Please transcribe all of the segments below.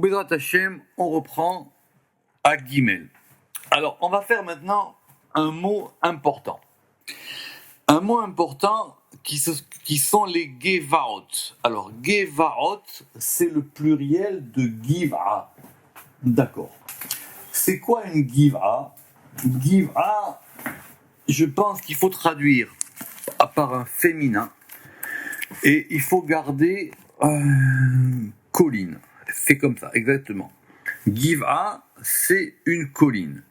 Bezrat Hashem, on reprend à Gimel. Alors, on va faire maintenant un mot important. Un mot important qui sont les Gevaot. Alors, Gevaot, c'est le pluriel de Giva. D'accord. C'est quoi une Giva? Giva, je pense qu'il faut traduire par un féminin et il faut garder colline. C'est comme ça, exactement. Giva, c'est une colline.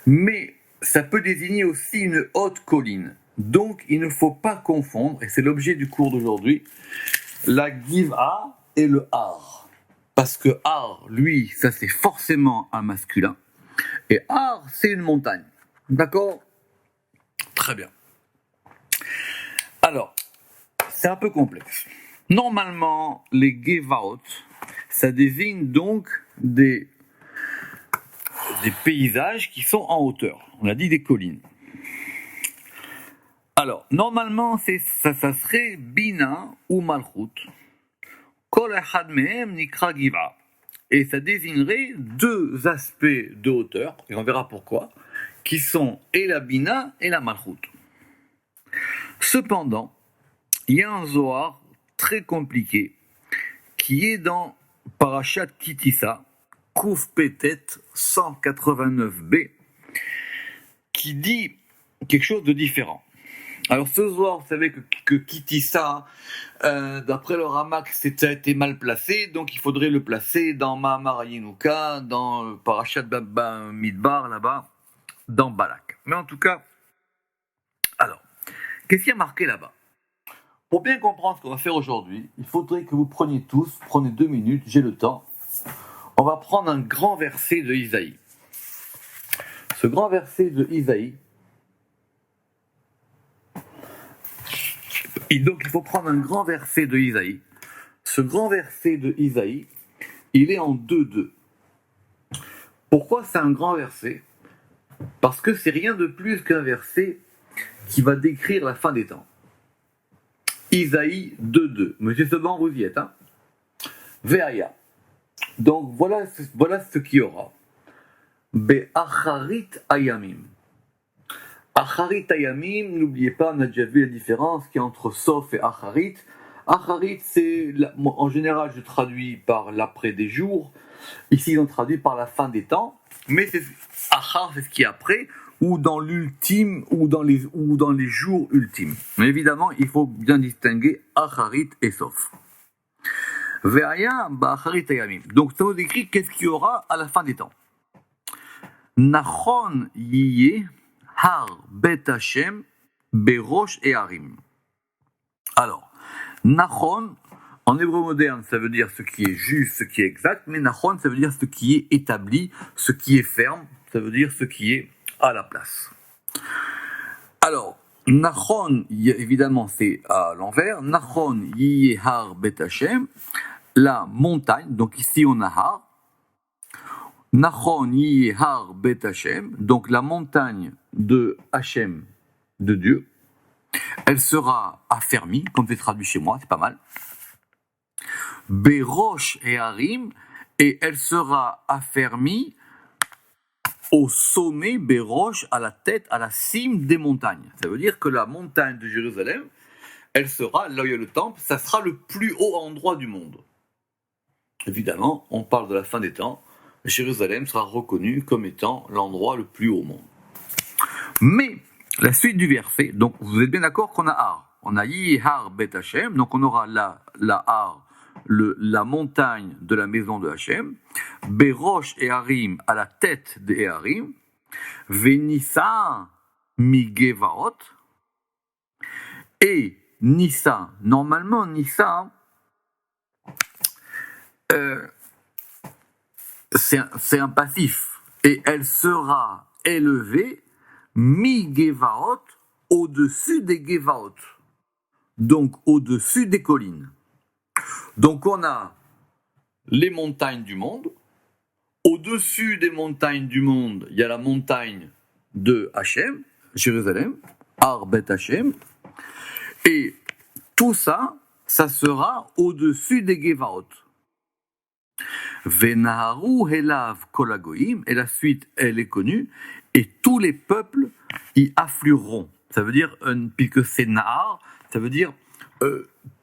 Mais ça peut désigner aussi une haute colline. Donc, il ne faut pas confondre, et c'est l'objet du cours d'aujourd'hui, la Giva et le Har. Parce que Har, lui, ça c'est forcément un masculin. Et Har, c'est une montagne. D'accord? Très bien. Alors, c'est un peu complexe. Normalement, les Gevaot, ça désigne donc des paysages qui sont en hauteur. On a dit des collines. Alors, normalement, ça serait Bina ou Malchut. Kol echad mehem nikra giva. Et ça désignerait deux aspects de hauteur, et on verra pourquoi, qui sont et la Bina et la Malchut. Cependant, il y a un Zohar très compliqué qui est dans Parashat Kitissa, Kouf Petet 189b, qui dit quelque chose de différent. Alors ce Zohar, vous savez que Kitissa, d'après le Ramak, ça a été mal placé, donc il faudrait le placer dans Mahamar Yinuka, dans Parashat Midbar, là-bas, dans Balak. Mais en tout cas, alors, qu'est-ce qui a marqué là-bas? Pour bien comprendre ce qu'on va faire aujourd'hui, il faudrait que vous prenez 2 minutes, j'ai le temps. On va prendre un grand verset de Isaïe. Ce grand verset de Isaïe, et donc il faut prendre un grand verset de Isaïe. Ce grand verset de Isaïe, il est en 2-2. Pourquoi c'est un grand verset? Parce que c'est rien de plus qu'un verset qui va décrire la fin des temps. Isaïe 2.2. Monsieur Seban, vous y êtes, hein? Veaya. Donc voilà ce qu'il y aura. Be'acharit ayamim. Acharit ayamim, n'oubliez pas, on a déjà vu la différence qu'il y a entre Sof et Acharit. Acharit, en général, je traduis par l'après des jours. Ici, on traduit par la fin des temps. Mais Achar, c'est ce qui est après, ou dans l'ultime, ou dans les jours ultimes. Mais évidemment, il faut bien distinguer Acharit et Sof. Ve'aya ba'acharit ayamim. Donc, ça nous décrit qu'est-ce qu'il y aura à la fin des temps. Nachon yiyeh har bet Hashem berosh et harim. Alors, Nachon, en hébreu moderne, ça veut dire ce qui est juste, ce qui est exact, mais Nachon, ça veut dire ce qui est établi, ce qui est ferme, ça veut dire ce qui est à la place. Alors, Nachon, évidemment, c'est à l'envers. Nachon yiyeh har bet Hashem, la montagne, donc ici on a har. Nachon yiyeh har bet Hashem, donc la montagne de Hashem, de Dieu. Elle sera affermie, comme c'est traduit chez moi, c'est pas mal. Berosh et harim, et elle sera affermie au sommet, Berosh, à la tête, à la cime des montagnes. Ça veut dire que la montagne de Jérusalem, elle sera, là où il y a le temple, ça sera le plus haut endroit du monde. Évidemment, on parle de la fin des temps, Jérusalem sera reconnue comme étant l'endroit le plus haut au monde. Mais, la suite du verset, donc vous êtes bien d'accord qu'on a Har. On a Yihar Bet Hashem, donc on aura la Har, la montagne de la maison de Hashem, Berosh et Harim à la tête des Harim, Venissa Migevaot, et Nissa, normalement Nissa, c'est un passif, et elle sera élevée Mi-Gevaot, au-dessus des Gevaot, donc au-dessus des collines. Donc on a les montagnes du monde, au-dessus des montagnes du monde, il y a la montagne de Hachem, Jérusalem, Har Bet Hachem, et tout ça, ça sera au-dessus des Gevaot. Venaharu helav kol hagoyim, et la suite, elle est connue, et tous les peuples y afflueront. Ça veut dire, puisque c'est Nahar, ça veut dire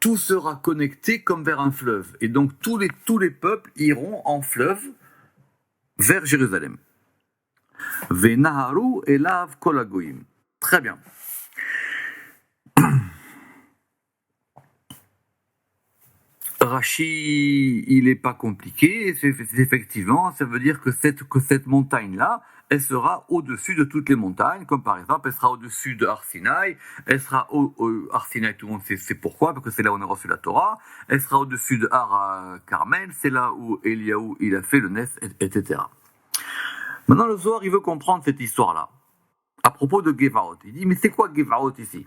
tout sera connecté comme vers un fleuve. Et donc tous les peuples iront en fleuve vers Jérusalem. Venaharu elav kol hagoyim. Très bien. Rashi, il n'est pas compliqué, effectivement, ça veut dire que cette montagne-là, elle sera au-dessus de toutes les montagnes, comme par exemple, elle sera au-dessus de Har Sinaï, elle sera Har Sinaï, tout le monde sait pourquoi, parce que c'est là où on a reçu la Torah, elle sera au-dessus de Har Carmel, c'est là où Eliaou, il a fait le Nes, etc. Maintenant, le Zohar, il veut comprendre cette histoire-là, à propos de Gevaot. Il dit, mais c'est quoi Gevaot ici?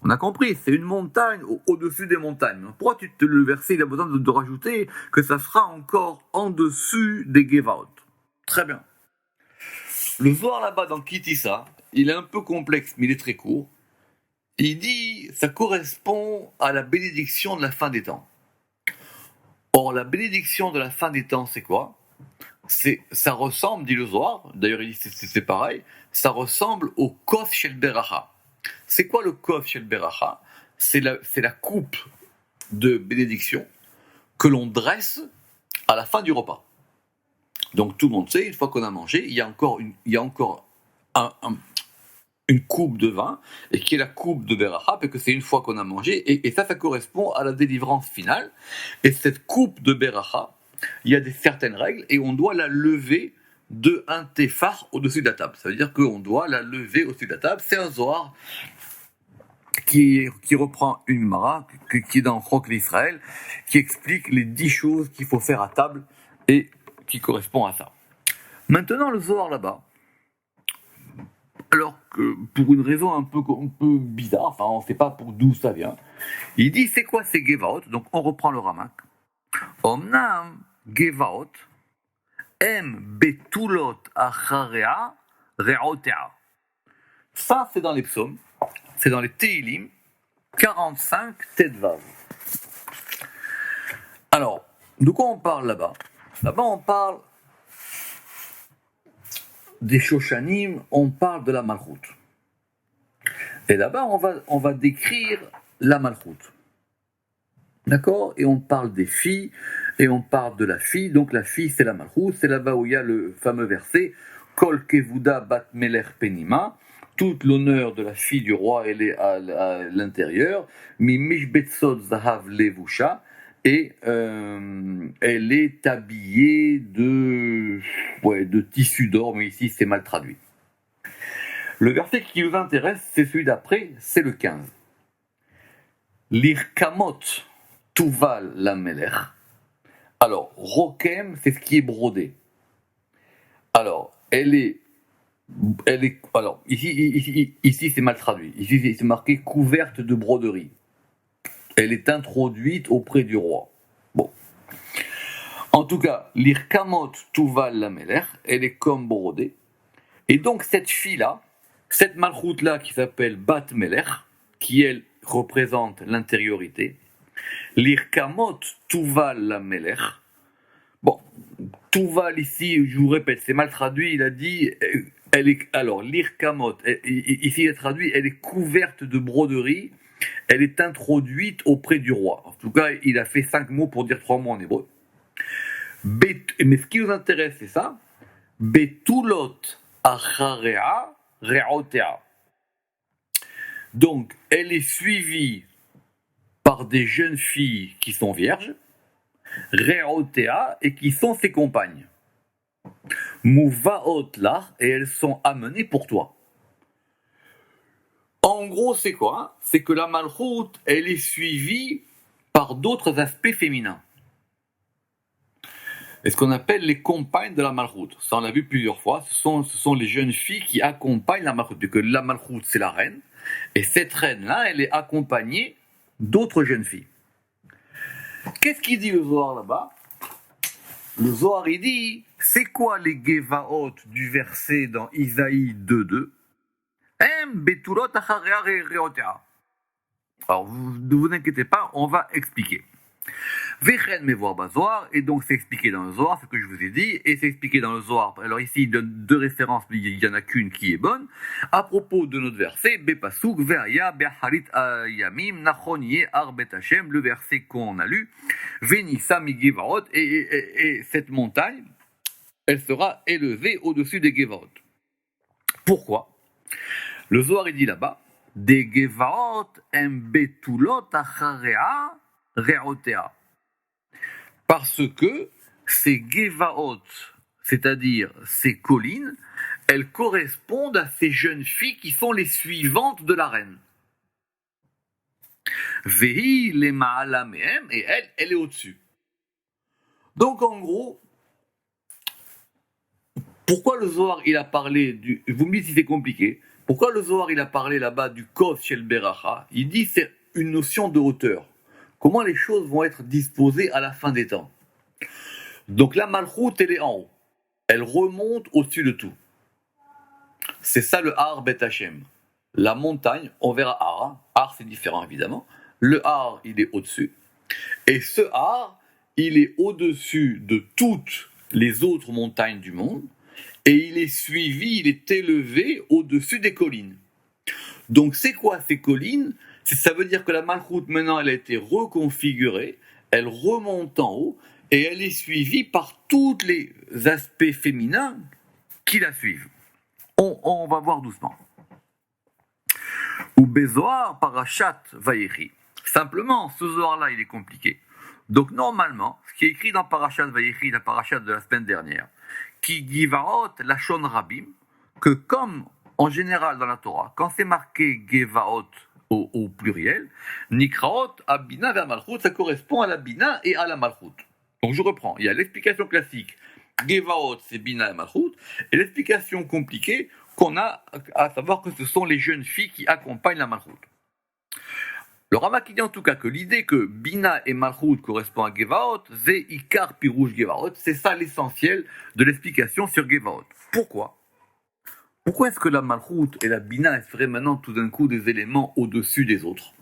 On a compris, c'est une montagne au-dessus des montagnes. Pourquoi le verset, il a besoin de rajouter que ça sera encore en dessus des Gevaot? Très bien. Le Zohar là-bas dans Kitissa, il est un peu complexe, mais il est très court. Il dit, ça correspond à la bénédiction de la fin des temps. Or, la bénédiction de la fin des temps, c'est quoi? Ça ressemble, dit le Zohar, d'ailleurs il dit c'est pareil, ça ressemble au Kof Shel Beracha. C'est quoi le Kof Shel Beracha? C'est la coupe de bénédiction que l'on dresse à la fin du repas. Donc tout le monde sait, une fois qu'on a mangé, il y a encore une coupe de vin, et qui est la coupe de Beracha, parce que c'est une fois qu'on a mangé, et ça correspond à la délivrance finale. Et cette coupe de Beracha, il y a certaines règles, et on doit la lever de un téphar au-dessus de la table. Ça veut dire qu'on doit la lever au-dessus de la table. C'est un Zohar qui reprend une Gemara, qui est dans Chok l'Israël, qui explique les 10 choses qu'il faut faire à table, et qui correspond à ça. Maintenant, le Zohar là-bas, alors que pour une raison un peu bizarre, enfin on ne sait pas d'où ça vient, il dit c'est quoi ces Gevaot? Donc on reprend le Ramak. Omnam Gevaot em betulot acharea reotea. Ça c'est dans les psaumes, c'est dans les Tehilim 45 Tetvav. Alors, de quoi on parle là-bas? Là-bas on parle des Shoshanim, on parle de la Malchut. Et là-bas, on va décrire la Malchut. D'accord? Et on parle des filles, et on parle de la fille. Donc la fille, c'est la Malchut. C'est là-bas où il y a le fameux verset Kol kevuda bat melech penima. Toute l'honneur de la fille du roi, elle est à l'intérieur. Mi mishbetzot zahav levusha. Et elle est habillée de tissu d'or, mais ici c'est mal traduit. Le verset qui nous intéresse, c'est celui d'après, c'est le 15. L'irkamot tuval la melech. Alors, rokem, c'est ce qui est brodé. Alors, alors, ici c'est mal traduit. Ici c'est marqué couverte de broderie. Elle est introduite auprès du roi. Bon. En tout cas, l'irkamot tuval la melech, elle est comme brodée. Et donc cette fille-là, cette malchoute-là qui s'appelle Bat Melech, qui elle représente l'intériorité, l'irkamot tuval la melech. Bon, tuval ici, je vous répète, c'est mal traduit, il a dit, alors l'irkamot, ici il est traduit, elle est couverte de broderie. Elle est introduite auprès du roi. En tout cas, il a fait 5 mots pour dire 3 mots en hébreu. Mais ce qui nous intéresse, c'est ça. Betulot acharea reotea. Donc, elle est suivie par des jeunes filles qui sont vierges, reotea, et qui sont ses compagnes. Muvaot lach, et elles sont amenées pour toi. En gros, c'est quoi? C'est que la Malchut, elle est suivie par d'autres aspects féminins. Et ce qu'on appelle les compagnes de la Malchut. Ça, on l'a vu plusieurs fois. Ce sont les jeunes filles qui accompagnent la Malchut. Puisque la Malchut, c'est la reine. Et cette reine-là, elle est accompagnée d'autres jeunes filles. Qu'est-ce qu'il dit le Zohar là-bas? Le Zohar, il dit, c'est quoi les Gevaot du verset dans Isaïe 2.2? Alors, ne vous inquiétez pas, on va expliquer. Vechen mevoir bazoar, et donc c'est expliqué dans le Zohar, ce que je vous ai dit, et c'est expliqué dans le Zohar. Alors ici, il donne deux références, mais il n'y en a qu'une qui est bonne. À propos de notre verset, Bepasuk, Ve'aya, Be'acharit Yamim, Nachon Yeh Ar Bet Hashem, le verset qu'on a lu, Venissa Migevarot, et cette montagne, elle sera élevée au-dessus des Gevarot. Pourquoi? Le Zohar, il dit là-bas, des Gevarot, Betulot, Acharea, Reotea. Parce que ces Gevaot, c'est-à-dire ces collines, elles correspondent à ces jeunes filles qui sont les suivantes de la reine. Vehi les Ma'ala Mehem, et elle est au-dessus. Donc en gros, pourquoi le Zohar il a parlé du... Vous me dites si c'est compliqué. Pourquoi le Zohar il a parlé là-bas du Kos Shel Beracha? Il dit c'est une notion de hauteur. Comment les choses vont être disposées à la fin des temps. Donc la Malchut, elle est en haut. Elle remonte au-dessus de tout. C'est ça le Har Bet Hashem. La montagne, on verra Har. Har, c'est différent évidemment. Le Har, il est au-dessus. Et ce Har, il est au-dessus de toutes les autres montagnes du monde. Et il est suivi, il est élevé au-dessus des collines. Donc c'est quoi ces collines? Ça veut dire que la Malchut, maintenant, elle a été reconfigurée. Elle remonte en haut. Et elle est suivie par tous les aspects féminins qui la suivent. On va voir doucement. Ou Bezoar Parashat Vayechi. Simplement, ce Zohar-là, il est compliqué. Donc normalement, ce qui est écrit dans Parashat Vayechi, la Parashat de la semaine dernière, qui Givaot Lachon Rabim, que comme en général dans la Torah, quand c'est marqué Gevaot au pluriel, Nikraot, Abina vers Malchut, ça correspond à la Bina et à la Malchut. Donc je reprends, il y a l'explication classique, Gevaot c'est Bina et Malchut, et l'explication compliquée qu'on a à savoir que ce sont les jeunes filles qui accompagnent la Malchut. Le Ramak dit en tout cas que l'idée que Bina et Malchut correspondent à Gevaot, c'est Ikar Pirouche Gevaot, c'est ça l'essentiel de l'explication sur Gevaot. Pourquoi est-ce que la Malchut et la Bina seraient maintenant tout d'un coup des éléments au-dessus des autres?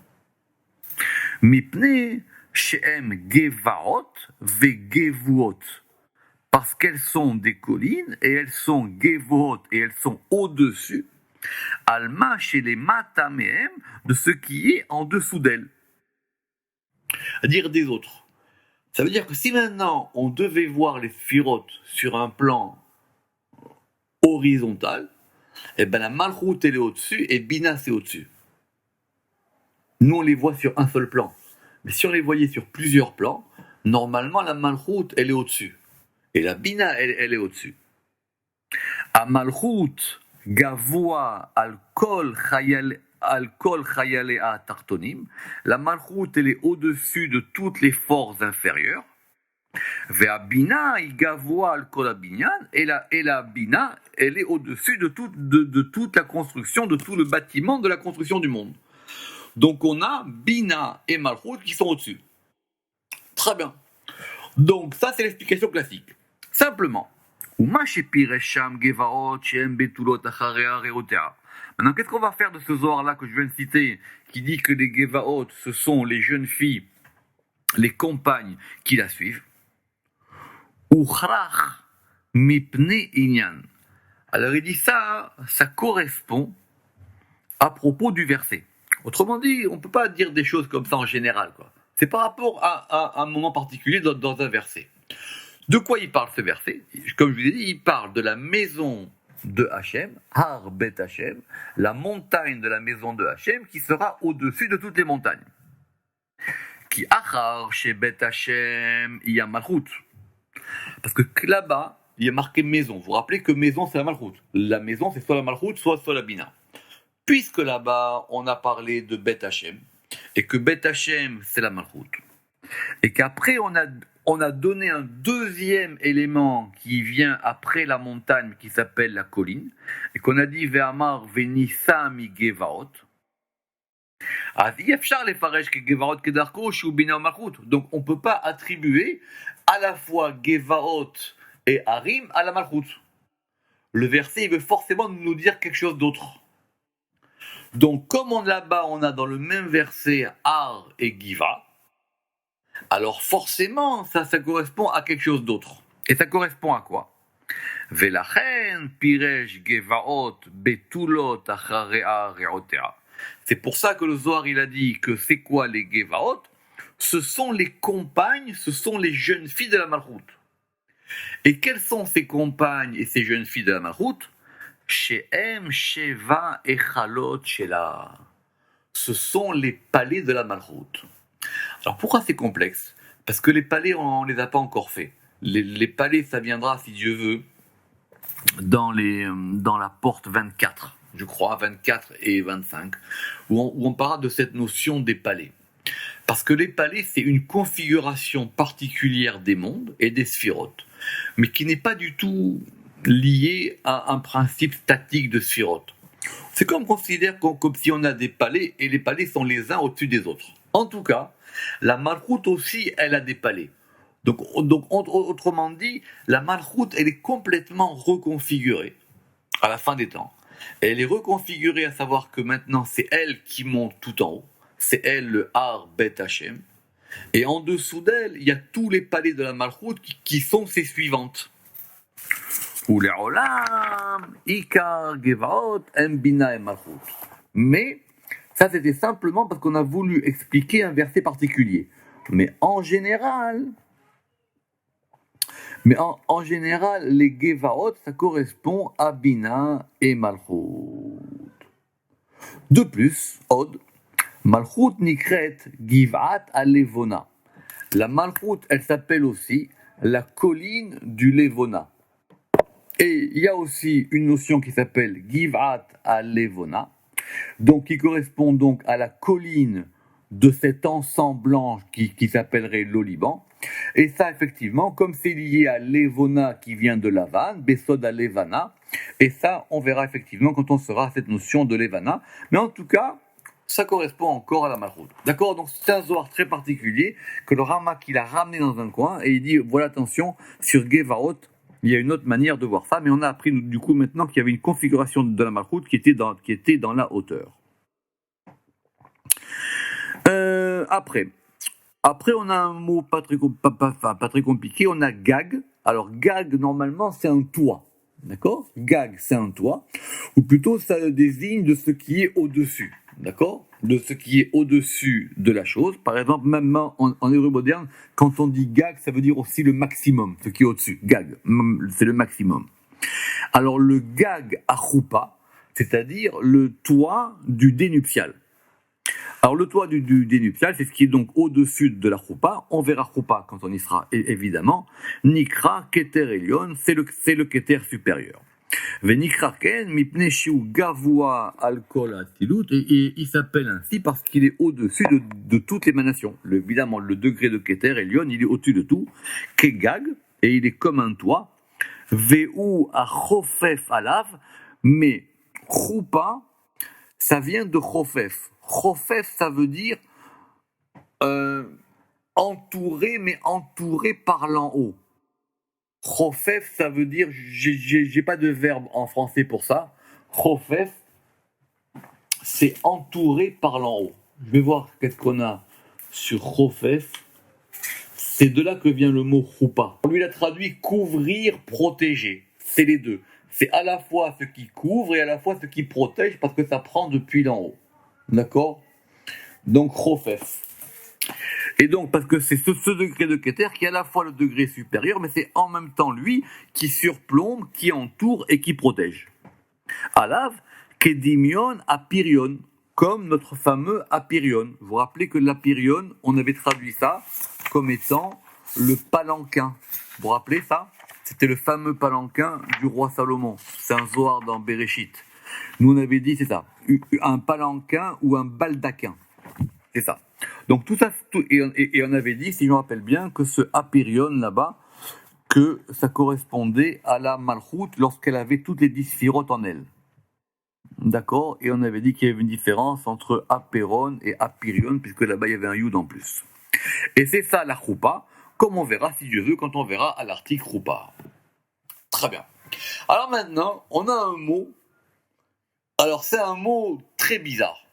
Mipne Shehem Gevaot Vegevuot. Parce qu'elles sont des collines et elles sont Gevuot et elles sont au-dessus. Alma chez les Matamehem de ce qui est en dessous d'elles. C'est-à-dire des autres. Ça veut dire que si maintenant on devait voir les sphirotes sur un plan horizontal, eh ben la Malchut elle est au-dessus et Bina c'est au-dessus. Nous on les voit sur un seul plan. Mais si on les voyait sur plusieurs plans, normalement la Malchut elle est au-dessus. Et la Bina elle est au-dessus. A Malchut Gavoa al kol chayalea tartonim, la Malchut elle est au-dessus de toutes les forces inférieures. Ve'a Bina il Gavoa al kol abinyan, et la Bina elle est au-dessus de toute la construction, de tout le bâtiment de la construction du monde. Donc on a Bina et Malchut qui sont au-dessus. Très bien. Donc ça c'est l'explication classique. Simplement, maintenant qu'est-ce qu'on va faire de ce Zohar-là que je viens de citer, qui dit que les Gevaot, ce sont les jeunes filles, les compagnes qui la suivent? Alors il dit ça correspond à propos du verset. Autrement dit, on ne peut pas dire des choses comme ça en général, quoi. C'est par rapport à un moment particulier dans un verset. De quoi il parle ce verset? Comme je vous ai dit, il parle de la maison de Hachem, Har Bet Hachem, la montagne de la maison de Hachem qui sera au-dessus de toutes les montagnes. Qui Achar chez Bet Hachem, il y a Malchut. Parce que là-bas, il y a marqué maison. Vous vous rappelez que maison c'est la Malchut. La maison c'est soit la Malchut, soit la Bina. Puisque là-bas, on a parlé de Bet Hachem, et que Bet Hachem c'est la Malchut, et qu'après on a donné un deuxième élément qui vient après la montagne qui s'appelle la colline, et qu'on a dit Ve'amar Venissa mi Gevaot. Donc on ne peut pas attribuer à la fois Gevaot et Harim à la Malchut. Le verset il veut forcément nous dire quelque chose d'autre. Donc comme là-bas on a dans le même verset Har et Giva, Alors forcément, ça correspond à quelque chose d'autre. Et ça correspond à quoi? Velachen piresh gevaot betulot acharea reotea. C'est pour ça que le Zohar il a dit que c'est quoi les gevaot? Ce sont les compagnes, ce sont les jeunes filles de la Malchut. Et quelles sont ces compagnes et ces jeunes filles de la Malchut? Shehem sheva echalot shela. Ce sont les palais de la Malchut. Alors pourquoi c'est complexe? Parce que les palais, on ne les a pas encore faits. Les palais, ça viendra, si Dieu veut, dans la porte 24, je crois, 24 et 25, où on parlera de cette notion des palais. Parce que les palais, c'est une configuration particulière des mondes et des sphirotes, mais qui n'est pas du tout liée à un principe statique de sphirotes. C'est comme considérer comme si on a des palais et les palais sont les uns au-dessus des autres. En tout cas, la Malchut aussi, elle a des palais. Donc, autrement dit, la Malchut, elle est complètement reconfigurée à la fin des temps. Elle est reconfigurée à savoir que maintenant, c'est elle qui monte tout en haut. C'est elle le Har Bet Hashem. Et en dessous d'elle, il y a tous les palais de la Malchut qui sont ses suivantes. Mais ça, c'était simplement parce qu'on a voulu expliquer un verset particulier. Mais en général, les Gevaot, ça correspond à Bina et Malchut. De plus, Od, Malchut Nikret Givat Alevona. La Malchut, elle s'appelle aussi la colline du Levona. Et il y a aussi une notion qui s'appelle Givat Alevona, donc qui correspond donc à la colline de cet ensemble qui s'appellerait l'Oliban. Et ça, effectivement, comme c'est lié à Levona qui vient de Lavan, Besod à Levana, et ça, on verra effectivement quand on sera à cette notion de Levana. Mais en tout cas, ça correspond encore à la Malchut. D'accord? Donc c'est un Zohar très particulier que le Ramak il a ramené dans un coin et il dit, voilà, attention, sur Gevaot, il y a une autre manière de voir ça, mais on a appris du coup maintenant qu'il y avait une configuration de la Malchut qui était dans la hauteur. Après, on a un mot pas très compliqué, on a Gag. Alors Gag, normalement, c'est un toit. D'accord? Gag, c'est un toit. Ou plutôt, ça désigne de ce qui est au-dessus. D'accord? De ce qui est au-dessus de la chose. Par exemple, même en hébreu moderne, quand on dit Gag, ça veut dire aussi le maximum, ce qui est au-dessus. Gag, c'est le maximum. Alors le Gag à Choupa, c'est-à-dire le toit du dénuptial. Alors le toit du dénuptial, c'est ce qui est donc au-dessus de la choupa. On verra choupa quand on y sera, évidemment. Nikra keter elion, c'est le keter supérieur. Venikra ken mipne shiu gavua alkol atilut, et il s'appelle ainsi parce qu'il est au-dessus de toute l'émanation. Évidemment, le degré de keter elion, il est au-dessus de tout. Kegag, et il est comme un toit. Veu a chofef alav, mais choupa, ça vient de chofef. Chofef, ça veut dire entouré, mais entouré par l'en haut. Chofef, ça veut dire, j'ai pas de verbe en français pour ça. Chofef, c'est entouré par l'en haut. Je vais voir qu'est-ce qu'on a sur chofef. C'est de là que vient le mot choupa. Lui, il a traduit couvrir, protéger. C'est les deux. C'est à la fois ce qui couvre et à la fois ce qui protège parce que ça prend depuis l'en haut. D'accord? Donc, Chofef. Et donc, parce que c'est ce degré de Keter qui est à la fois le degré supérieur, mais c'est en même temps lui qui surplombe, qui entoure et qui protège. Alav, Kedimion Apirion, comme notre fameux Apirion. Vous vous rappelez que l'Apirion, on avait traduit ça comme étant le palanquin. Vous vous rappelez ça? C'était le fameux palanquin du roi Salomon. C'est un Zohar dans Bereshit. Nous, on avait dit, c'est ça, un palanquin ou un baldaquin. C'est ça. Donc, tout ça, et on avait dit, si je me rappelle bien, que ce Apirion là-bas, que ça correspondait à la Malchut lorsqu'elle avait toutes les 10 sphirotes en elle. D'accord? Et on avait dit qu'il y avait une différence entre Apéron et Apirion, puisque là-bas, il y avait un Yud en plus. Et c'est ça la Choupa, comme on verra, si Dieu veut, quand on verra à l'article Choupa. Très bien. Alors maintenant, on a un mot. Alors c'est un mot très bizarre,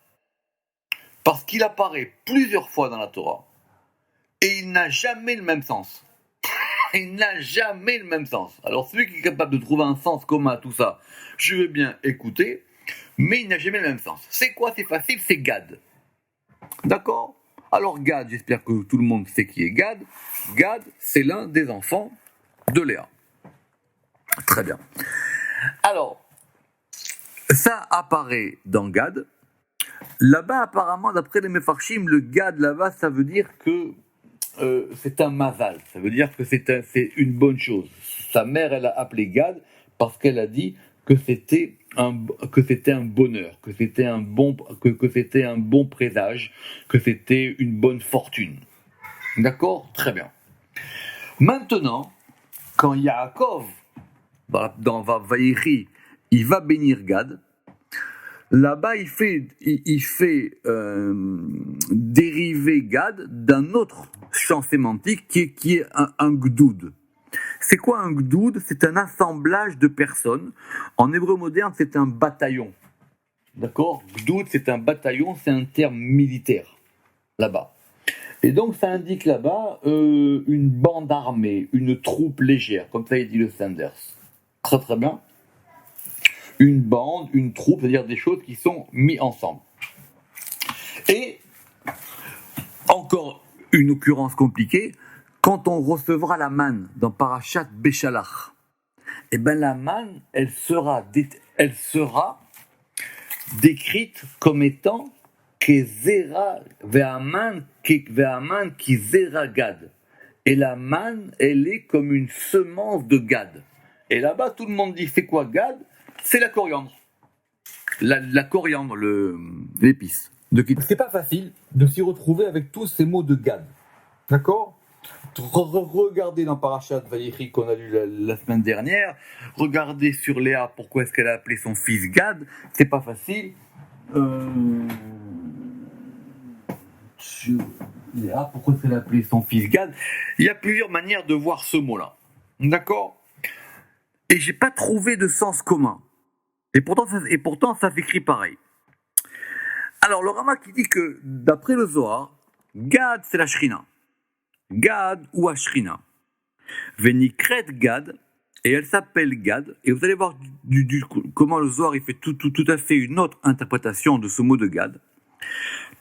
parce qu'il apparaît plusieurs fois dans la Torah, et il n'a jamais le même sens. Il n'a jamais le même sens. Alors celui qui est capable de trouver un sens commun à tout ça, je veux bien écouter, mais il n'a jamais le même sens. C'est quoi? C'est facile, c'est Gad. D'accord? Alors Gad, j'espère que tout le monde sait qui est Gad. Gad, c'est l'un des enfants de Léa. Très bien. Alors, ça apparaît dans Gad. Là-bas, apparemment, d'après les Mefarshim, le Gad, là-bas, ça veut dire que c'est un mazal. Ça veut dire que c'est une bonne chose. Sa mère, elle a appelé Gad parce qu'elle a dit que c'était un bonheur, que c'était un bon présage, que c'était une bonne fortune. D'accord? Très bien. Maintenant, quand Yaakov, dans Vaïri, il va bénir Gad, là-bas, il fait dériver Gad d'un autre champ sémantique qui est un gdoud. C'est quoi un gdoud? C'est un assemblage de personnes. En hébreu moderne, c'est un bataillon. D'accord? Gdoud, c'est un bataillon, c'est un terme militaire, là-bas. Et donc, ça indique là-bas une bande armée, une troupe légère, comme ça il dit le Sanders. Très très bien. Une bande, une troupe, c'est-à-dire des choses qui sont mises ensemble. Et, encore une occurrence compliquée, quand on recevra la manne dans Parashat Béchalach, eh bien la manne, elle sera décrite comme étant Kezera ve'aman ki zera Gad. Et la manne, elle est comme une semence de Gad. Et là-bas, tout le monde dit, c'est quoi Gad? C'est la coriandre. La coriandre, l'épice. C'est pas facile de s'y retrouver avec tous ces mots de Gad. D'accord? Regardez dans Parashat Vaïri qu'on a lu la semaine dernière. Regardez sur Léa, pourquoi est-ce qu'elle a appelé son fils Gad. C'est pas facile. Léa, pourquoi est-ce qu'elle a appelé son fils Gad? Il y a plusieurs manières de voir ce mot-là. D'accord? Et j'ai pas trouvé de sens commun. Et pourtant, ça s'écrit pareil. Alors, le Rama qui dit que, d'après le Zohar, Gad, c'est la Shrina. Gad ou Ashrina. Venikret Gad, et elle s'appelle Gad. Et vous allez voir comment le Zohar il fait tout à fait une autre interprétation de ce mot de Gad.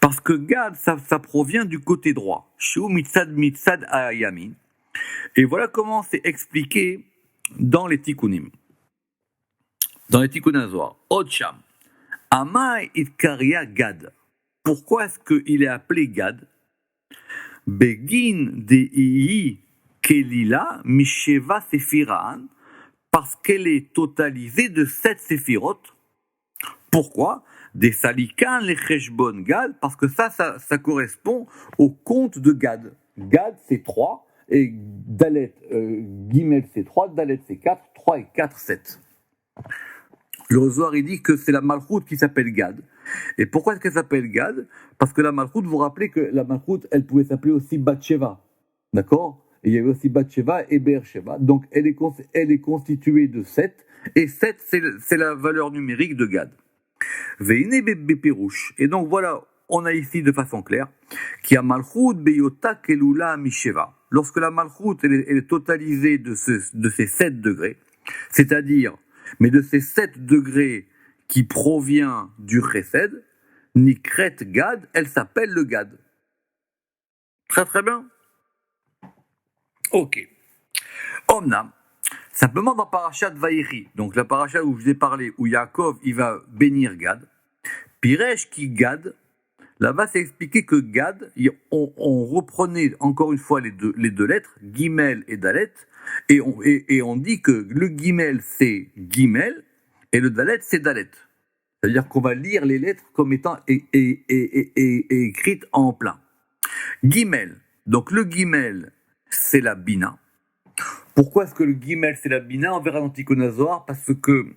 Parce que Gad, ça provient du côté droit. Shu mitzad ayamin. Et voilà comment c'est expliqué dans les Tikkunim. Dans les Tikkunim Zohar. Otcham. Amai itkaria Gad. Pourquoi est-ce qu'il est appelé Gad? Begin de kelila misheva sefiran, parce qu'elle est totalisée de 7 séphirot. Pourquoi? Des salikan les cheshbon Gad, parce que ça correspond au compte de Gad. Gad c'est 3, et Dalet, Gimel c'est 3, Dalet c'est 4, 3 et 4, 7. Le Zohar il dit que c'est la Malchoute qui s'appelle Gad. Et pourquoi est-ce qu'elle s'appelle Gad? Parce que la Malchoute, vous vous rappelez que la Malchoute, elle pouvait s'appeler aussi Batsheva. D'accord? Et il y avait aussi Batsheva et Beersheva. Donc elle est constituée de 7. Et 7, c'est la valeur numérique de Gad. Veine beperouche. Et donc voilà, on a ici de façon claire qu'il y a Malchoute beyota kelula misheva. Lorsque la Malchoute, elle est totalisée de ces 7 degrés, c'est-à-dire, mais de ces 7 degrés qui provient du Chesed, Nikret Gad, elle s'appelle le Gad. Très très bien. Ok. Omnam, simplement dans Parashat Vaïri, donc la Parashat où je vous ai parlé, où Yaakov il va bénir Gad, Piresh qui Gad, là-bas c'est expliqué que Gad, on reprenait encore une fois les deux lettres, Gimel et Dalet, et on dit que le Gimel c'est Gimel, et le Dalet c'est Dalet. C'est-à-dire qu'on va lire les lettres comme étant écrites en plein. Gimel. Donc le Gimel, c'est la Bina. Pourquoi est-ce que le Gimel, c'est la Bina? On verra dans Tikkun Zohar, parce que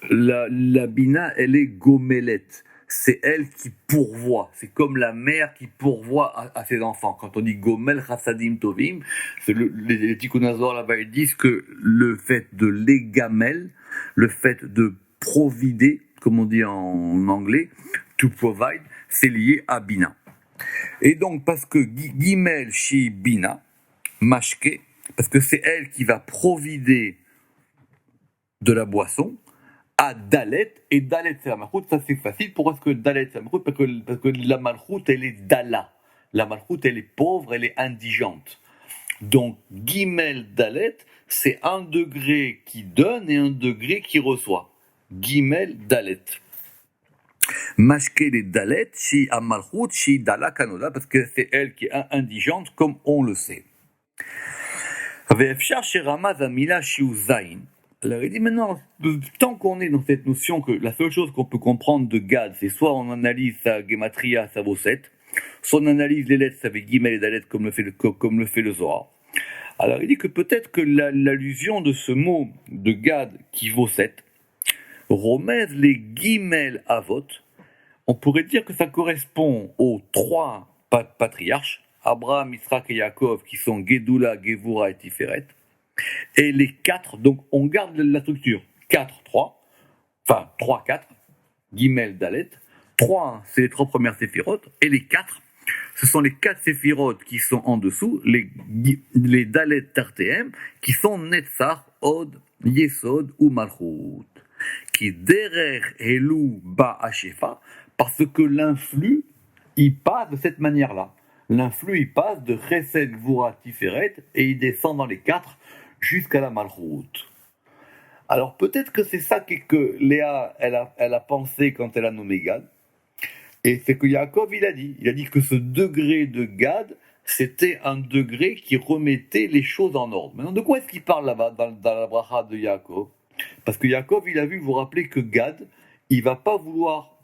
la Bina, elle est Gomelet. C'est elle qui pourvoit. C'est comme la mère qui pourvoit à ses enfants. Quand on dit Gomel Chassadim Tovim, les Tikkun Zohar là-bas, ils disent que le fait de l'égamel, le fait de provider, comme on dit en anglais, to provide, c'est lié à Bina. Et donc, parce que Gimel chez Bina, Mashke, parce que c'est elle qui va provider de la boisson, à Dalet, et Dalet c'est la Malchut, ça c'est facile. Pourquoi est-ce que Dalet c'est la Malchut? Parce que la Malchut elle est Dala. La Malchut elle est pauvre, elle est indigente. Donc Gimel Dalet, c'est un degré qui donne et un degré qui reçoit. Gimel Dalet. Mashke les Dalet, Shi Amalchut, Shi Dala Kanoda, parce que c'est elle qui est indigente, comme on le sait. Ve'efshar sheramaz amila shiu zayin. Alors il dit maintenant, tant qu'on est dans cette notion que la seule chose qu'on peut comprendre de Gad, c'est soit on analyse sa gematria, sa vaut 7, soit on analyse les lettres avec Gimel et Dalet comme le fait le Zohar. Alors il dit que peut-être que l'allusion de ce mot de Gad qui vaut 7, remède les Gimel Avot, on pourrait dire que ça correspond aux 3 patriarches, Abraham, Yitzhak et Yaakov, qui sont Gedula, Gevura et Tiferet, et les 4, donc on garde la structure 4, 3, enfin 3, 4, Gimel, Dalet, 3 c'est les 3 premières séphirotes, et les 4, ce sont les 4 séphirotes qui sont en dessous, les Dalet Tarteem, qui sont Netzach, Od, Yesod ou Malchut, qui derer Elou Ba Hashefa, parce que l'influx, il passe de cette manière-là. L'influx, il passe de Chesed, Gvura, Tiferet, et il descend dans les 4 jusqu'à la Malchut. Alors peut-être que c'est ça que Léa, elle a pensé quand elle a nommé Gad. Et c'est que Yaakov, il a dit que ce degré de Gad, c'était un degré qui remettait les choses en ordre. Maintenant, de quoi est-ce qu'il parle là-bas, dans la bracha de Yaakov? Parce que Yaakov, il a vu, vous rappelez que Gad, il va pas vouloir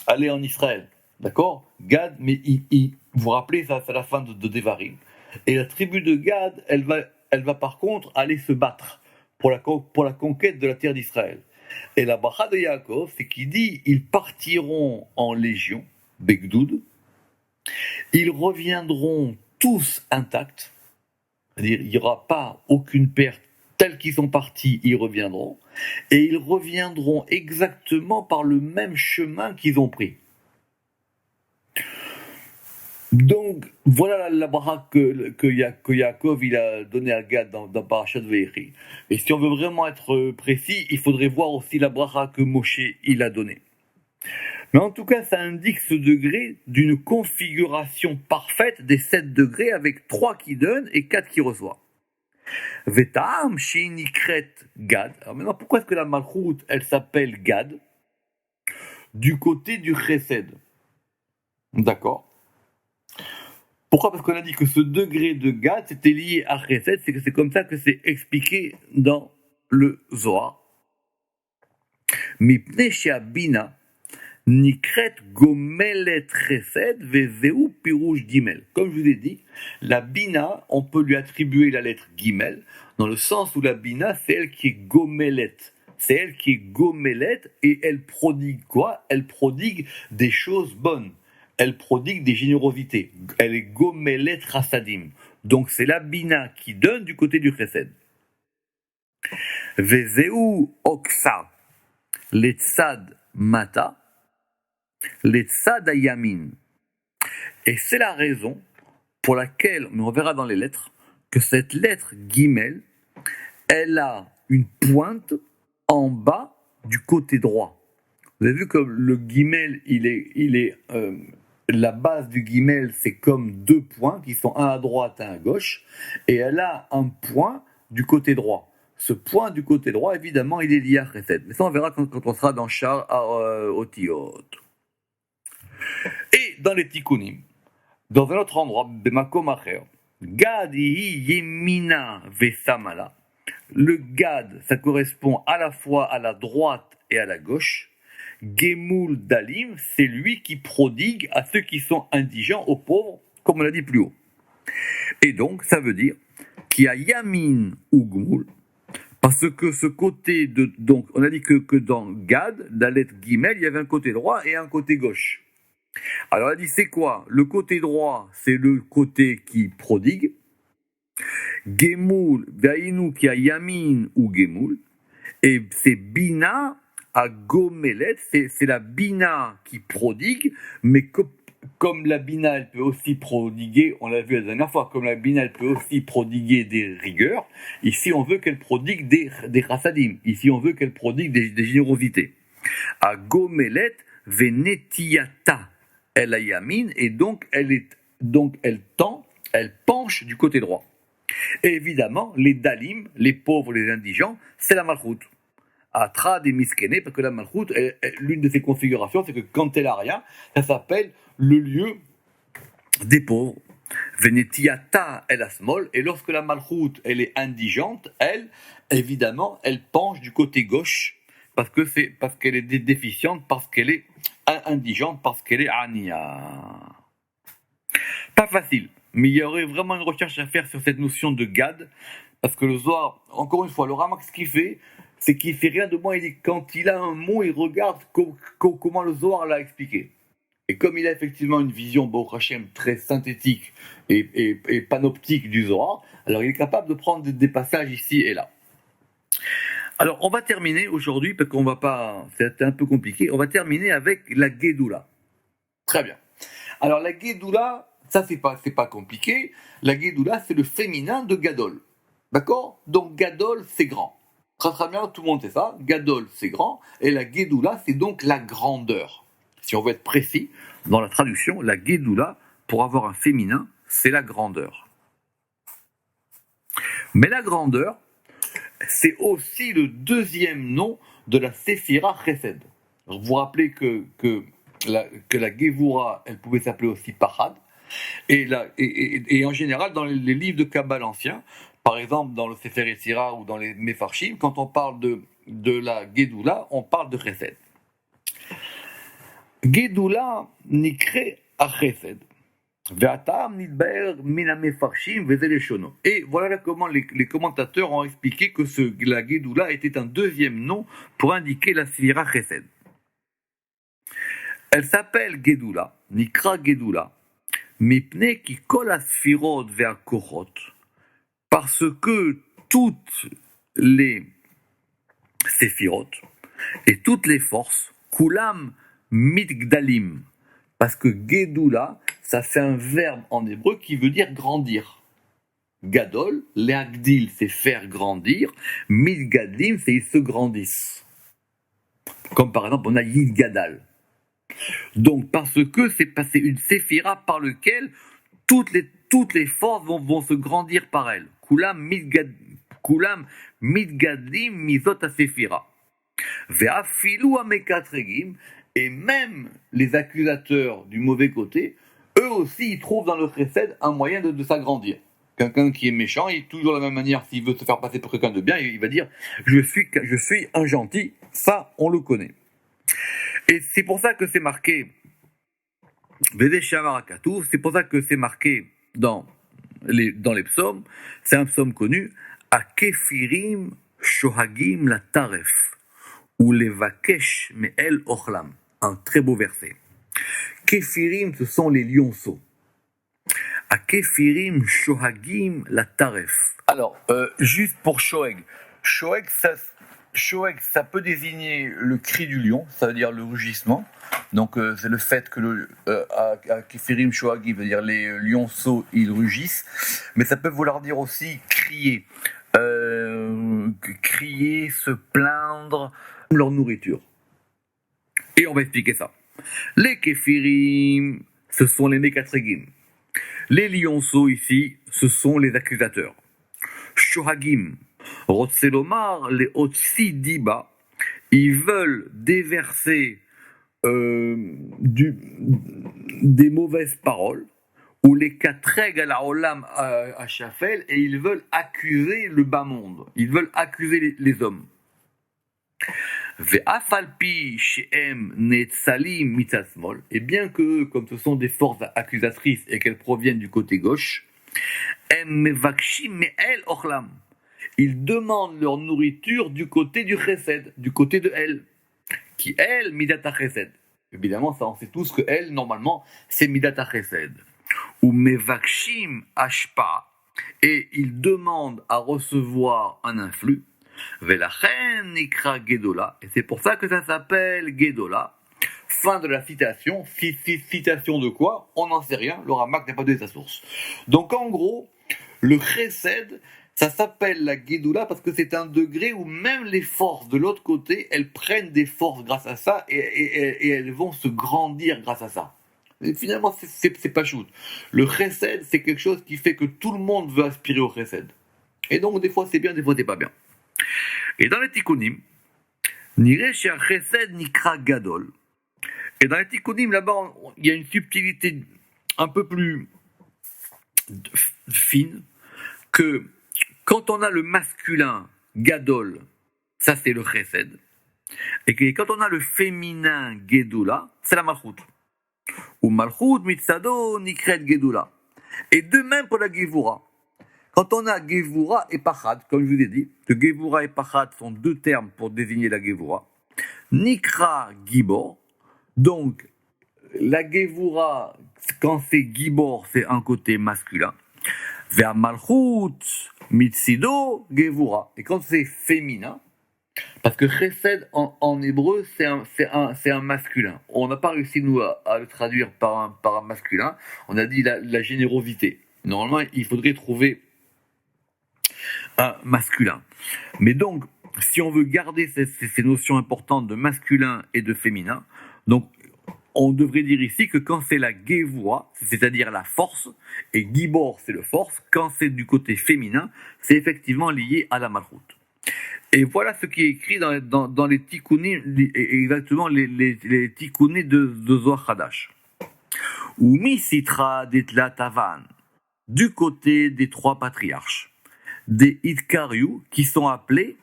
aller en Israël. D'accord? Gad, mais vous vous rappelez, ça c'est la fin de Devarim. Et la tribu de Gad, elle va par contre aller se battre pour la conquête de la terre d'Israël. Et la bracha de Yaakov, c'est qu'il dit, ils partiront en légion, Begdoud, ils reviendront tous intacts, c'est-à-dire il n'y aura pas aucune perte, tels qu'ils sont partis, ils reviendront, et ils reviendront exactement par le même chemin qu'ils ont pris. Donc, voilà la bracha que Yaakov il a donné à Gad dans Parashat Ve'echi. Et si on veut vraiment être précis, il faudrait voir aussi la bracha que Moshe il a donnée. Mais en tout cas, ça indique ce degré d'une configuration parfaite des 7 degrés avec 3 qui donnent et 4 qui reçoivent. Ve'ta'am she'inikret Gad. Alors maintenant, pourquoi est-ce que la Malchut, elle s'appelle Gad? Du côté du Chesed. D'accord? Pourquoi? Parce qu'on a dit que ce degré de Gad, c'était lié à Chesed, c'est que c'est comme ça que c'est expliqué dans le Zohar. Mipnei she'abina nikret gomelet Chesed vezeu pirouche Gimel. Comme je vous ai dit, la Bina, on peut lui attribuer la lettre Gimel, dans le sens où la Bina, c'est elle qui est gomelet. C'est elle qui est gomelet et elle prodigue quoi? Elle prodigue des choses bonnes. Elle prodigue des générosités. Elle est gomelet rasadim. Donc c'est la Bina qui donne du côté du Chesed. Vezeu oksa letzad mata letzad ayamin. Et c'est la raison pour laquelle, mais on verra dans les lettres, que cette lettre Gimel, elle a une pointe en bas du côté droit. Vous avez vu que le Gimel, la base du Gimel, c'est comme 2 points qui sont un à droite, un à gauche, et elle a un point du côté droit. Ce point du côté droit, évidemment, il est lié à Chesed. Mais ça, on verra quand on sera dans Shar Otiyot. Et dans les Tikkunim, dans un autre endroit, Bemakom Acher, Gad yemina vesamala. Le Gad, ça correspond à la fois à la droite et à la gauche. Gemoul Dalim, c'est lui qui prodigue à ceux qui sont indigents, aux pauvres, comme on l'a dit plus haut. Et donc, ça veut dire qu'il y a Yamin ou Gmoul, parce que ce côté de... Donc, on a dit que dans Gad, la lettre Gimel, il y avait un côté droit et un côté gauche. Alors, on a dit, c'est quoi? Le côté droit, c'est le côté qui prodigue. Gemoul, Vainu, qui a Yamin ou Gemoul. Et c'est Bina à Gomelet, c'est la Bina qui prodigue, mais comme la Bina, elle peut aussi prodiguer, on l'a vu la dernière fois, comme la Bina, elle peut aussi prodiguer des rigueurs, ici on veut qu'elle prodigue des chassadim, ici on veut qu'elle prodigue des générosités. A gomelet venetiata el ayamin, et donc elle tend, elle penche du côté droit. Et évidemment, les dalim, les pauvres, les indigents, c'est la malchoute. À Trad et Miskene, parce que la malchoute, l'une de ses configurations, c'est que quand elle a rien, ça s'appelle le lieu des pauvres. Venetiata el asmol, et lorsque la malchoute, elle est indigente, elle, évidemment, elle penche du côté gauche, parce qu'elle est déficiente, parce qu'elle est indigente, parce qu'elle est ania. Pas facile, mais il y aurait vraiment une recherche à faire sur cette notion de Gad, parce que le Zohar, encore une fois, le Ramak, ce qu'il fait, c'est qu'il fait rien de moins. Quand il a un mot, il regarde comment le Zohar l'a expliqué. Et comme il a effectivement une vision, Baruch Hashem, très synthétique et panoptique du Zohar, alors il est capable de prendre des passages ici et là. Alors, on va terminer aujourd'hui, parce qu'on va pas, c'est un peu compliqué, on va terminer avec la Guédoula. Très bien. Alors, la Guédoula, ça c'est pas compliqué. La Guédoula, c'est le féminin de Gadol. D'accord? Donc, Gadol, c'est grand. Très bien, tout le monde sait ça. Gadol, c'est grand. Et la Guédoula, c'est donc la grandeur. Si on veut être précis, dans la traduction, la Guédoula, pour avoir un féminin, c'est la grandeur. Mais la grandeur, c'est aussi le deuxième nom de la Séphira Chesed. Vous vous rappelez que la Gévoura, elle pouvait s'appeler aussi Pachad. Et en général, dans les livres de Kabbale anciens, par exemple dans le Sefer Yetzira ou dans les Mefarshim, quand on parle de la Gédoula, on parle de Chesed. Gédoula nikre a Chesed. Et voilà comment les commentateurs ont expliqué que la Gédoula était un deuxième nom pour indiquer la Séphira Chesed. Elle s'appelle Gédoula, Nikra Gédoula, Mipne ki kol asfirot ve'akochot, parce que toutes les séphirot et toutes les forces, kulam mitgdalim, parce que Gédoula, ça c'est un verbe en hébreu qui veut dire grandir. Gadol, leagdil, c'est faire grandir, mitgadlim, c'est ils se grandissent. Comme par exemple, on a Yid Gadal. Donc, parce que c'est passé une séphira par laquelle toutes les forces vont se grandir par elle. Kulam mitgadim mizot ha-séphira. Ve'afilu ha-mekatregim, et même les accusateurs du mauvais côté, eux aussi, ils trouvent dans le chesed un moyen de s'agrandir. Quelqu'un qui est méchant, il est toujours de la même manière, s'il veut se faire passer pour quelqu'un de bien, il va dire « je suis un gentil », ça, on le connaît. Et c'est pour ça que c'est marqué, c'est pour ça que c'est marqué dans les psaumes, c'est un psaume connu, à Kefirim Shohagim la Taref, ou les Vakesh Me'el Ochlam, un très beau verset. Kefirim, ce sont les lionceaux. À Kefirim Shohagim la Taref. Alors, juste pour Shoeg, Shoeg, ça peut désigner le cri du lion, ça veut dire le rugissement. Donc c'est le fait que à Kefirim Shoagi veut dire les lionceaux, ils rugissent. Mais ça peut vouloir dire aussi crier, crier, se plaindre, leur nourriture. Et on va expliquer ça. Les Kefirim, ce sont les Mekatregim. Les lionceaux ici, ce sont les accusateurs. Shohagim, Rotselomar, les Otsi Diba, ils veulent déverser des mauvaises paroles, ou les Katreg à la Olam à Shafel, et ils veulent accuser le bas monde, ils veulent accuser les hommes. Ve'afalpi she'em netzalim mitzasmol, et bien que, comme ce sont des forces accusatrices et qu'elles proviennent du côté gauche, em mevakshim me'el ochlam, ils demandent leur nourriture du côté du chesed, du côté de elle, qui elle, midata chesed. Évidemment, ça on sait tous que elle, normalement, c'est midata chesed. Ou mevakshim ashpa, et ils demandent à recevoir un influx. Velachen nikra Gedola, et c'est pour ça que ça s'appelle Gedola. Fin de la citation. Citation de quoi? On n'en sait rien, le Ramak n'a pas donné sa source. Donc en gros, le chesed, ça s'appelle la Gédoula parce que c'est un degré où même les forces de l'autre côté, elles prennent des forces grâce à ça et elles vont se grandir grâce à ça. Et finalement, c'est pas shoot. Le chesed, c'est quelque chose qui fait que tout le monde veut aspirer au chesed. Et donc, des fois c'est bien, des fois c'est pas bien. Et dans les tikkunim, niré chez un chesed nikra gadol. Et dans les tikkunim, là-bas, il y a une subtilité un peu plus fine que quand on a le masculin gadol, ça c'est le chesed, et que quand on a le féminin gedula, c'est la malchut. Ou malchut mitzado nikret gedula. Et de même pour la gevura. Quand on a gevura et pachad, comme je vous ai dit, que gevura et pachad sont deux termes pour désigner la gevura. Nikra gibor, donc la gevura, quand c'est gibor, c'est un côté masculin. Vers malchut mitzido gevura. Et quand c'est féminin, parce que chesed en hébreu c'est un masculin. On n'a pas réussi nous à le traduire par un masculin. On a dit la générosité. Normalement, il faudrait trouver un masculin. Mais donc, si on veut garder ces notions importantes de masculin et de féminin, donc on devrait dire ici que quand c'est la gevura, c'est-à-dire la force, et gibor c'est le force, quand c'est du côté féminin, c'est effectivement lié à la malchut. Et voilà ce qui est écrit dans les tikkunim, exactement les tikkunim de Zohar Hadash. Umi sitra detla tavan, du côté des trois patriarches, des Idkariou qui sont appelés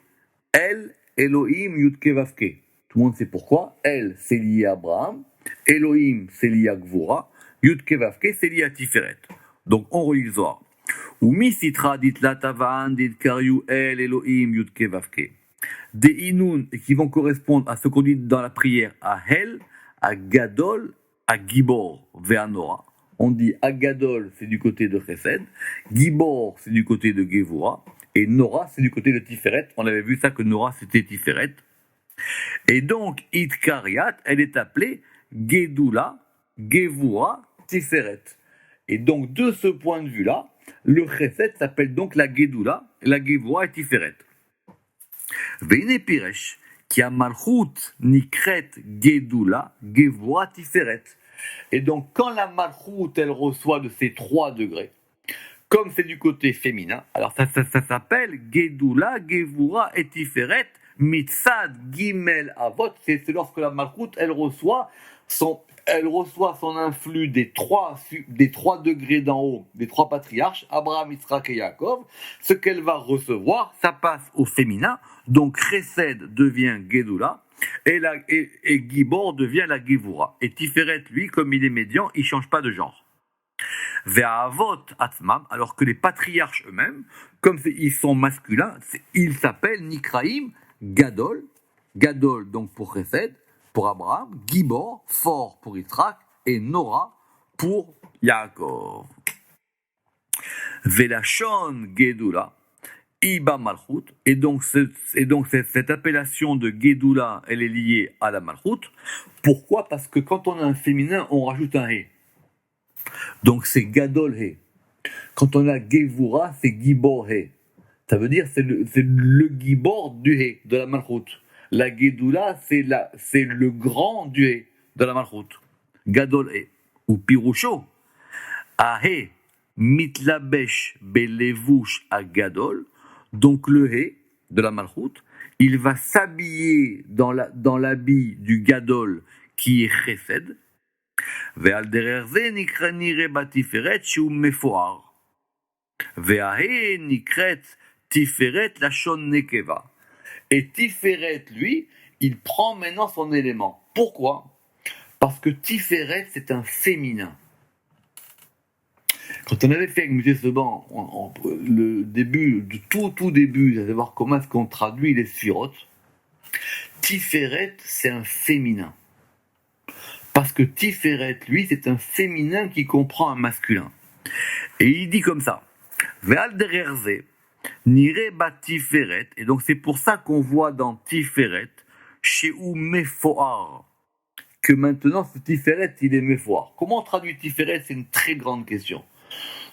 El, Elohim, Yudke, Vavke. Tout le monde sait pourquoi. El, c'est lié à Abraham. Elohim, c'est lié à Gvura. Yudke, Vavke, c'est lié à Tiferet. Donc, on relit le Zohar. Umi sitra dit la tavan, dit Kariou, El, Elohim, Yudke, Vavke. Des Inun, qui vont correspondre à ce qu'on dit dans la prière, à Hel, à Gadol, à Gibor, Ve'anora. On dit Agadol, c'est du côté de Chesed, Gibor, c'est du côté de Gevura, et Nora, c'est du côté de Tiferet. On avait vu ça que Nora, c'était Tiferet. Et donc, Itkariat, elle est appelée Gedula, Gevura, Tiferet. Et donc, de ce point de vue-là, le Chesed s'appelle donc la Gedula, la Gevura et Tiferet. Veine Piresh, qui a Malchut, Nikret, Gedula, Gevura, Tiferet. Et donc, quand la malchut, elle reçoit de ces 3 degrés, comme c'est du côté féminin, alors ça s'appelle Gedula, Gevura et Tiferet, Mitzad, Gimel, Avot. C'est lorsque la malchut, elle reçoit son influx des 3 degrés d'en haut, des 3 patriarches, Abraham, Yitzhak et Yaakov. Ce qu'elle va recevoir, ça passe au féminin. Donc, Chesed devient Gedula. Et Gibor devient la Gevura. Et Tiferet, lui, comme il est médian, il ne change pas de genre. Ve'avot Atzmam, alors que les patriarches eux-mêmes, comme ils sont masculins, ils s'appellent Nikraim Gadol. Gadol, donc pour Chesed, pour Abraham. Gibor, fort pour Yitzhak. Et Nora pour Yaakov. Ve'lashon Gedula. Iba Malchut, et donc cette appellation de Gedula, elle est liée à la Malchut. Pourquoi? Parce que quand on a un féminin, on rajoute un He. Donc c'est Gadol He. Quand on a Gevura, c'est Gibor He. Ça veut dire c'est le Gibor du He, de la Malchut. La Gedula, c'est le grand du He, de la Malchut. Gadol He. Ou Pirusho. A He mitlabesh belevush a Gadol. Donc le He de la Malchut, il va s'habiller dans l'habit du Gadol qui est Chesed. Ve'al dererze nire batiferet shu mefoar. Ve'ahe nikret tiferet lashon nekeva. Et Tiferet, lui, il prend maintenant son élément. Pourquoi? Parce que Tiferet, c'est un féminin. Quand on avait fait avec M. Seban le début, de tout début, à savoir comment est-ce qu'on traduit les sphirotes, Tiferet, c'est un féminin. Parce que Tiferet, lui, c'est un féminin qui comprend un masculin. Et il dit comme ça, Ve'al dererze, nire bat Tiferet, et donc c'est pour ça qu'on voit dans Tiferet, Sheu Mefoar, que maintenant ce Tiferet, il est méfoire. Comment on traduit Tiferet? C'est une très grande question.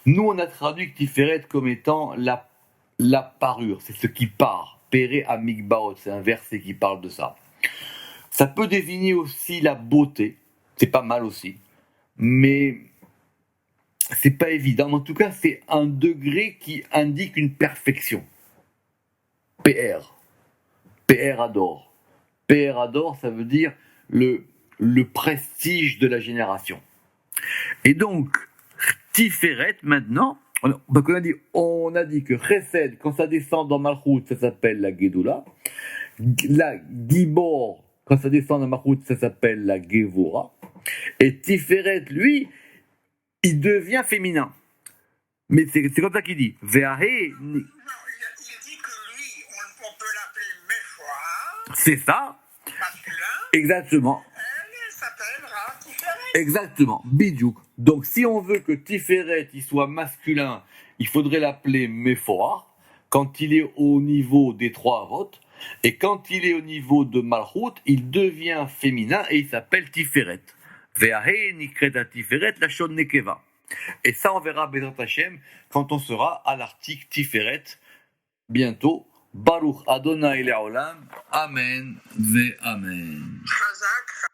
Nous, on a traduit Tiferet comme étant la parure, c'est ce qui part. Péré à Mikbaot, c'est un verset qui parle de ça. Ça peut désigner aussi la beauté, c'est pas mal aussi, mais c'est pas évident. En tout cas, c'est un degré qui indique une perfection. PR. PR adore. PR adore, ça veut dire le prestige de la génération. Et donc, Tiferet, maintenant, on a dit que Chesed, quand ça descend dans Malchut, ça s'appelle la Gedoula. La Gibor, quand ça descend dans Malchut, ça s'appelle la Gevura. Et Tiferet, lui, il devient féminin. Mais c'est comme ça qu'il dit. Ve'ahe. Non, il dit que lui, on peut l'appeler Méfoire, C'est ça. masculin, Exactement. elle s'appellera Tiferet. Exactement. Bidjouk. Donc, si on veut que Tiferet il soit masculin, il faudrait l'appeler Méfoar quand il est au niveau des 3 votes. Et quand il est au niveau de Malchut, il devient féminin et il s'appelle Tiferet. Ve'ahe nikreta Tiferet lashon nekeva. Et ça, on verra Bezrat Hashem quand on sera à l'article Tiferet bientôt. Baruch Adonai Le'olam. Amen ve Amen. Chazak.